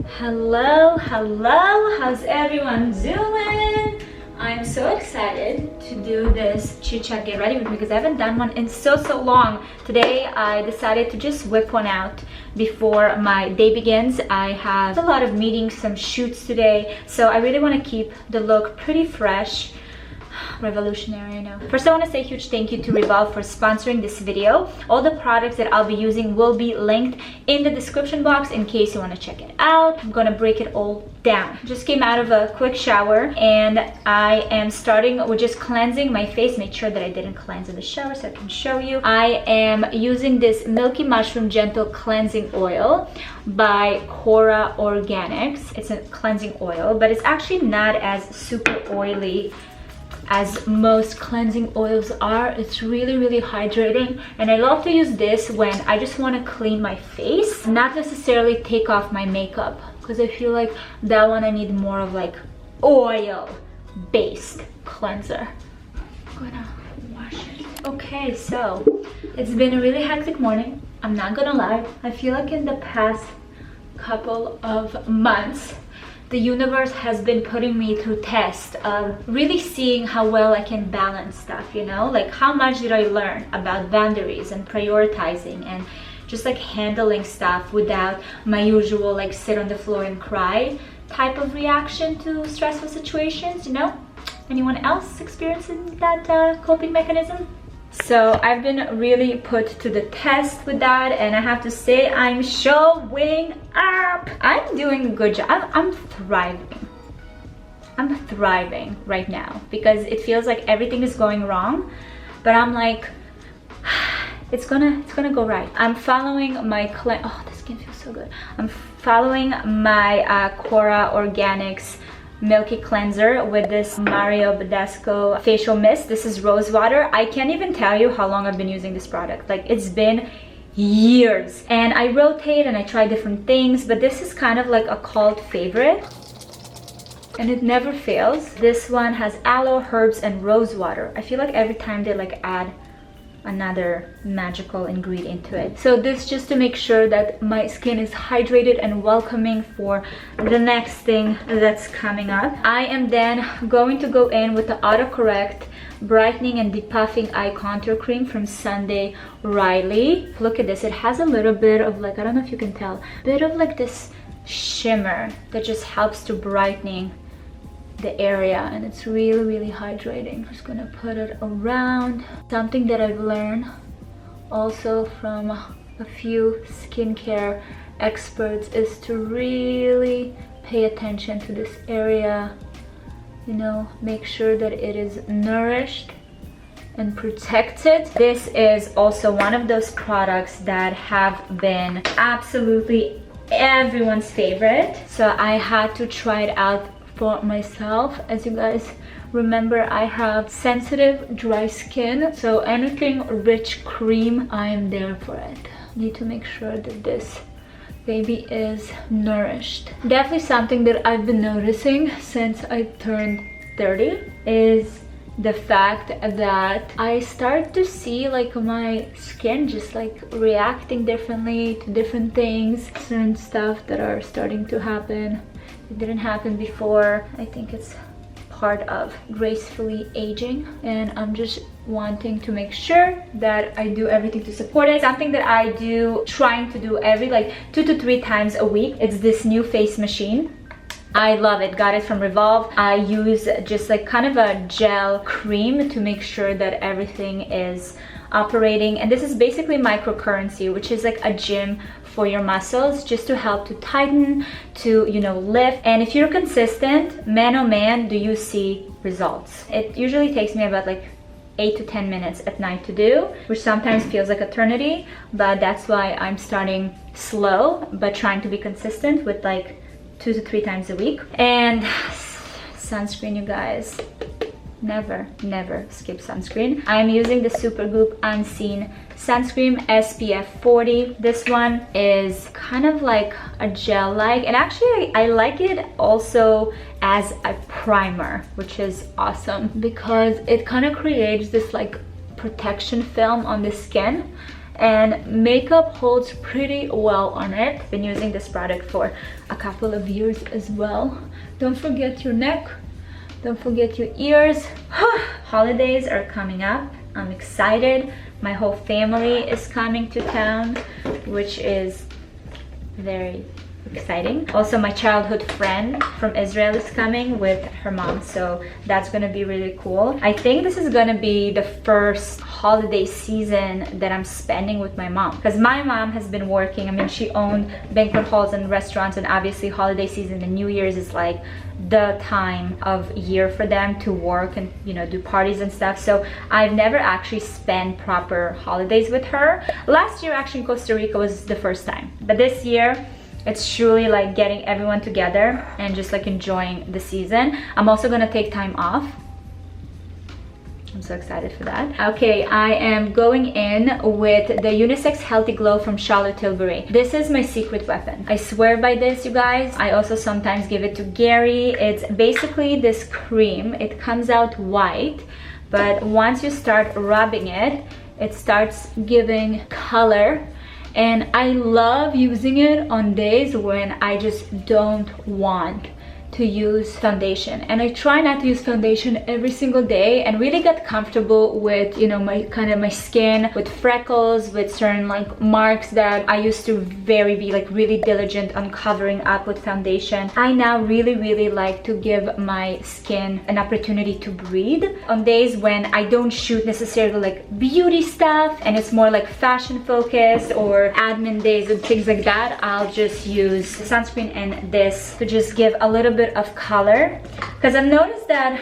Hello, how's everyone doing? I'm so excited to do this chit chat get ready with me because I haven't done one in so long. Today I decided to just whip one out before my day begins. I have a lot of meetings, some shoots today, so I really want to keep the look pretty fresh. Revolutionary, I know. First, I want to say a huge thank you to Revolve for sponsoring this video. All the products that I'll be using will be linked in the description box in case you want to check it out. I'm gonna break it all down. Just came out of a quick shower and I am starting with just cleansing my face. Made sure that I didn't cleanse in the shower so I can show you. I am using this Milky Mushroom Gentle Cleansing Oil by Cora Organics. It's a cleansing oil, but it's actually not as super oily as most cleansing oils are. It's really hydrating, and I love to use this when I just want to clean my face, not necessarily take off my makeup, because I feel like that one I need more of like oil based cleanser. I'm gonna wash it. Okay, so it's been a really hectic morning, I'm not gonna lie. I feel like in the past couple of months the universe has been putting me through tests of really seeing how well I can balance stuff, you know? Like, how much did I learn about boundaries and prioritizing and just like handling stuff without my usual like sit on the floor and cry type of reaction to stressful situations, you know? Anyone else experiencing that coping mechanism? So I've been really put to the test with that, and I have to say I'm showing up. I'm doing a good job. I'm thriving. I'm thriving right now because it feels like everything is going wrong, but I'm like, it's gonna go right. I'm following my oh, the skin feels so good. I'm following my Cora Organics Milky Cleanser with this Badescu facial mist. This is Rosewater. I can't even tell you how long I've been using this product. Like, it's been years, and I rotate and I try different things, but this is kind of like a cult favorite and it never fails. This one has aloe, herbs, and rosewater. I feel like every time they like add another magical ingredient to it. So this just to make sure that my skin is hydrated and welcoming for the next thing that's coming up. I am then going to go in with the autocorrect brightening and depuffing eye contour cream from Sunday Riley. Look at this, it has a little bit of like, I don't know if you can tell, a bit of like this shimmer that just helps to brightening the area, and it's really hydrating. I'm just gonna put it around. Something that I've learned also from a few skincare experts is to really pay attention to this area, you know, make sure that it is nourished and protected. This is also one of those products that have been absolutely everyone's favorite, so I had to try it out for myself. As you guys remember, I have sensitive dry skin, so anything rich cream, I am there for it. Need to make sure that this baby is nourished. Definitely something that I've been noticing since I turned 30 is the fact that I start to see like my skin just like reacting differently to different things, certain stuff that are starting to happen. It didn't happen before. I think it's part of gracefully aging, and I'm just wanting to make sure that I do everything to support it. Something that I do, trying to do every like 2 to 3 times a week, it's this NuFace machine. I love it. Got it from Revolve. I use just like kind of a gel cream to make sure that everything is operating, and this is basically microcurrency, which is like a gym for your muscles, just to help to tighten, to, you know, lift. And if you're consistent, man oh man, do you see results. It usually takes me about like 8 to 10 minutes at night to do, which sometimes feels like eternity, but that's why I'm starting slow but trying to be consistent with like 2 to 3 times a week. And sunscreen, you guys, never skip sunscreen. I'm using the Supergoop Unseen sunscreen SPF 40. This one is kind of like a gel-like, and actually I like it also as a primer, which is awesome because it kind of creates this like protection film on the skin, and makeup holds pretty well on it. Been using this product for a couple of years as well. Don't forget your neck, don't forget your ears. Holidays are coming up. I'm excited. My whole family is coming to town, which is very exciting. Also, my childhood friend from Israel is coming with her mom, so that's gonna be really cool. I think this is gonna be the first holiday season that I'm spending with my mom, because my mom has been working. I mean, she owned banquet halls and restaurants, and obviously holiday season and New Year's is like the time of year for them to work and, you know, do parties and stuff. So I've never actually spent proper holidays with her. Last year actually in Costa Rica was the first time, but this year it's truly like getting everyone together and just like enjoying the season. I'm also gonna take time off. I'm so excited for that. Okay, I am going in with the Unisex Healthy Glow from Charlotte Tilbury. This is my secret weapon. I swear by this, you guys. I also sometimes give it to Gary. It's basically this cream. It comes out white, but once you start rubbing it, it starts giving color. And I love using it on days when I just don't want to use foundation, and I try not to use foundation every single day and really get comfortable with, you know, my skin, with freckles, with certain like marks that I used to be like really diligent on covering up with foundation. I now really like to give my skin an opportunity to breathe on days when I don't shoot necessarily like beauty stuff and it's more like fashion focused or admin days and things like that. I'll just use sunscreen and this to just give a little bit of color, because I've noticed that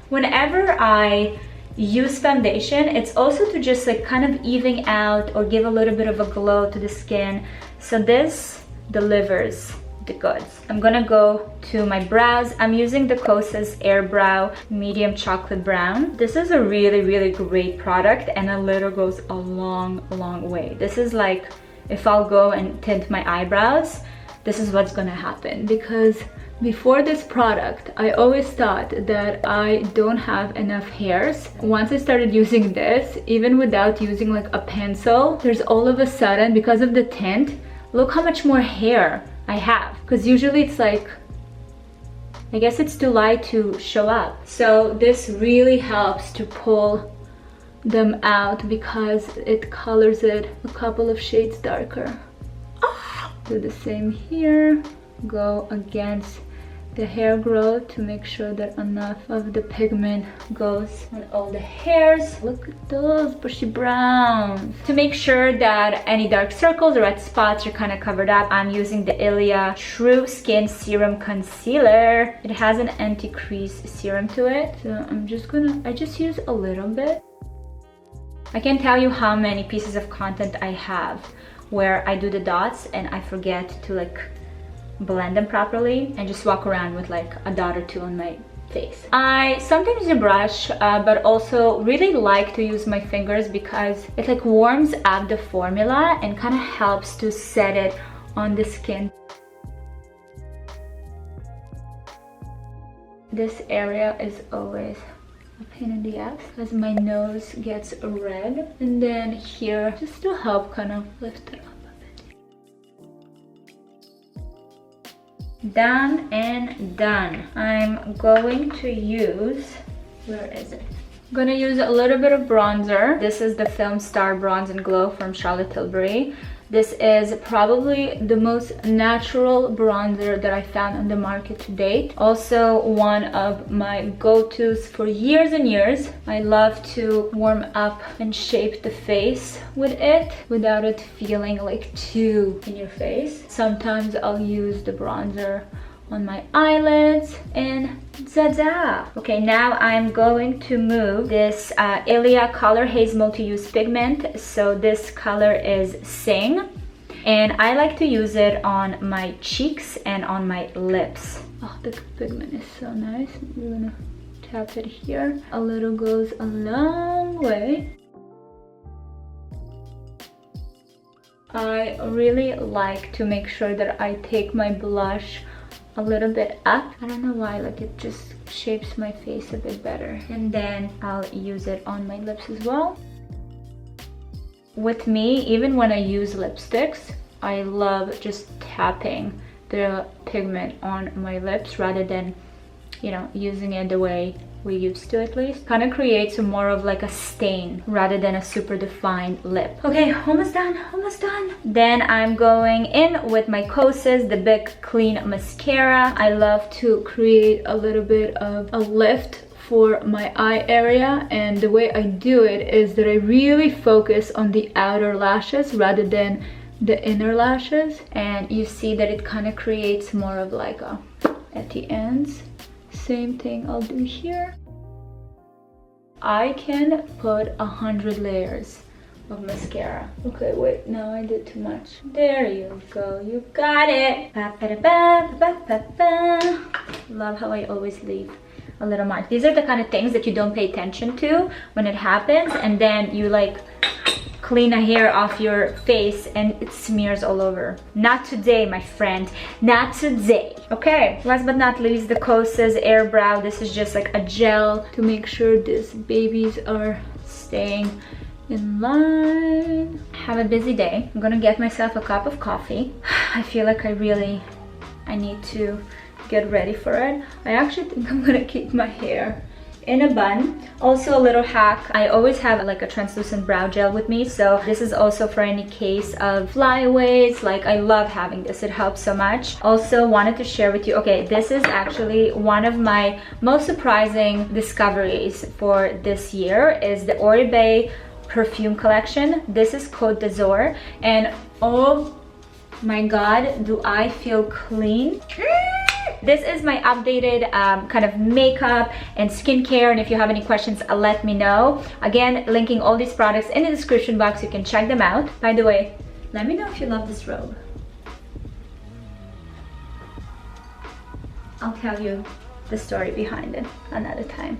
whenever I use foundation, it's also to just like kind of even out or give a little bit of a glow to the skin. So this delivers the goods. I'm gonna go to my brows. I'm using the Kosas Air Brow Medium Chocolate Brown. This is a really great product, and a little goes a long way. This is like, if I'll go and tint my eyebrows, this is what's gonna happen, because before this product, I always thought that I don't have enough hairs. Once I started using this, even without using like a pencil, there's all of a sudden, because of the tint, look how much more hair I have. Because usually it's like, I guess it's too light to show up. So this really helps to pull them out because it colors it a couple of shades darker. Do the same here. Go against the hair growth to make sure that enough of the pigment goes on all the hairs. Look at those bushy browns. To make sure that any dark circles or red spots are kind of covered up, I'm using the Ilia True Skin Serum Concealer. It has an anti-crease serum to it, so I just use a little bit. I can't tell you how many pieces of content I have where I do the dots and I forget to like blend them properly and just walk around with like a dot or two on my face. I sometimes use a brush, but also really like to use my fingers because it like warms up the formula and kind of helps to set it on the skin. This area is always a pain in the ass because my nose gets red, and then here just to help kind of lift it up. Done and done. I'm going to use, where is it? I'm gonna use a little bit of bronzer. This is the Filmstar Bronze and Glow from Charlotte Tilbury. This is probably the most natural bronzer that I found on the market to date. Also one of my go-tos for years and years. I love to warm up and shape the face with it without it feeling like too in your face. Sometimes I'll use the bronzer on my eyelids and zazza. Okay, now I'm going to move this Ilia Color Haze Multi-Use Pigment. So this color is Sing, and I like to use it on my cheeks and on my lips. Oh, the pigment is so nice. We're gonna tap it here. A little goes a long way. I really like to make sure that I take my blush a little bit up. I don't know why, like it just shapes my face a bit better. And then I'll use it on my lips as well. with me, even when I use lipsticks, I love just tapping the pigment on my lips rather than, you know, using it the way we used to, at least. Kind of creates more of like a stain rather than a super defined lip. Okay, almost done, almost done. Then I'm going in with my Kosas, the Big Clean Mascara. I love to create a little bit of a lift for my eye area, and the way I do it is that I really focus on the outer lashes rather than the inner lashes, and you see that it kind of creates more of like a at the ends. Same thing I'll do here. I can put 100 layers of mascara. Okay, wait, no, I did too much. There you go, you got it. Ba, ba, ba, ba, ba, ba. Love how I always leave a little mark. These are the kind of things that you don't pay attention to when it happens, and then you like clean a hair off your face and it smears all over. Not today, my friend, not today. Okay, last but not least, the Kosas Air Brow. This is just like a gel to make sure these babies are staying in line. Have a busy day. I'm gonna get myself a cup of coffee. I feel like I need to get ready for it. I actually think I'm gonna keep my hair in a bun. Also, a little hack, I always have like a translucent brow gel with me, so this is also for any case of flyaways. Like, I love having this, it helps so much. Also wanted to share with you, okay, this is actually one of my most surprising discoveries for this year, is the Oribe perfume collection. This is Côte d'Azur, and oh my god, do I feel clean. This is my updated kind of makeup and skincare, and if you have any questions, let me know. Again, linking all these products in the description box, you can check them out. By the way, let me know if you love this robe. I'll tell you the story behind it another time.